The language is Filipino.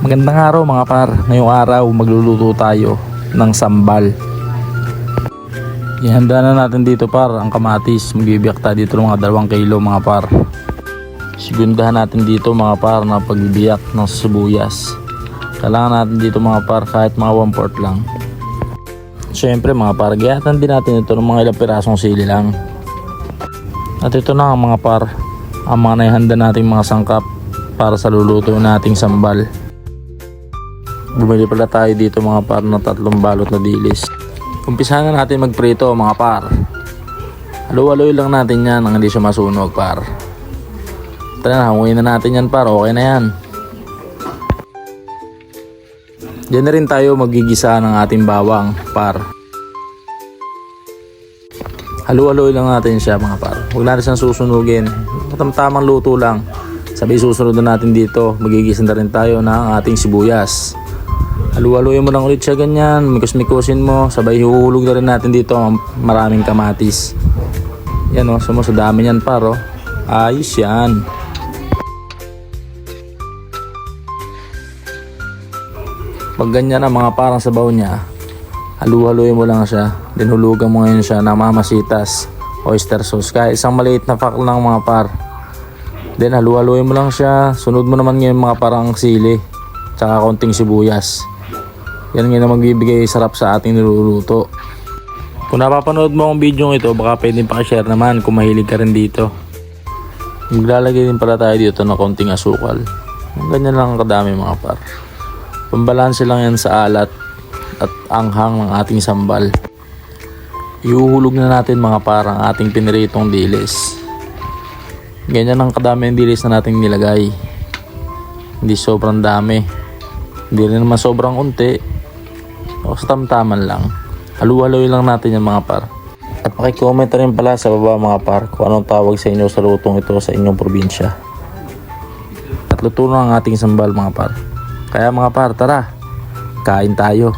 Magandang araw mga par. Ngayong araw magluluto tayo ng sambal. Ihanda na natin dito par ang kamatis. Magbibiyak tayo dito ng mga 2 kilo mga par. Sigundahan natin dito mga par na pagbibiyak ng sibuyas. Kailangan natin dito mga par kahit mga 1/4 lang. Siyempre mga par, gayatan din natin ito ng mga ilang pirasong sili lang. At ito na mga par, ang mga naihanda nating mga sangkap para sa luluto nating sambal. Bumili pala tayo dito mga par ng 3 balot na dilis. Umpisahan na natin magprito mga par. Halu-haluin lang natin yan nang hindi siya masunog par. Tara na, hanguin na natin yan par, okay na yan. Diyan na rin tayo magigisa ng ating bawang par. Halu-haluin lang natin siya mga par. Huwag natin siyang susunugin. Tamang luto lang. Sabay susunod na natin dito. Magigisa na rin tayo ng ating sibuyas. Halu-haluin mo lang ulit siya ganyan. Mikos-mikosin mo. Sabay huhulog na rin natin dito ang maraming kamatis. Yan o. Sa dami niyan par o. Ayos yan. Pag ganyan na mga parang sabaw niya, halu-haluin mo lang siya. Dinhulugan mo ngayon siya ng mamasitas, oyster sauce. Kahit isang maliit na pack lang mga par. Then halu-haluin mo lang siya. Sunod mo naman ngayon mga parang sili. Tsaka konting sibuyas. Yan nga na magbibigay sarap sa ating niluluto. Kung napapanood mo ang video ito, baka pwedeng pakishare naman kung mahilig ka rin dito. Maglalagay din pala tayo dito ng konting asukal. Ganyan lang ang kadami mga par. Pambalanse lang yan sa alat at anghang ng ating sambal. Ihuhulog na natin mga par ang ating piniritong dilis. Ganyan ang kadami ng dilis na nating nilagay. Hindi sobrang dami. Hindi rin naman sobrang unti. O sa tamtaman lang. Halu-haluin lang natin yung mga par. At pakicomment rin pala sa baba mga par kung anong tawag sa inyo sa lutong ito sa inyong probinsya. At luto na ang ating sambal mga par. Kaya mga par, tara, kain tayo.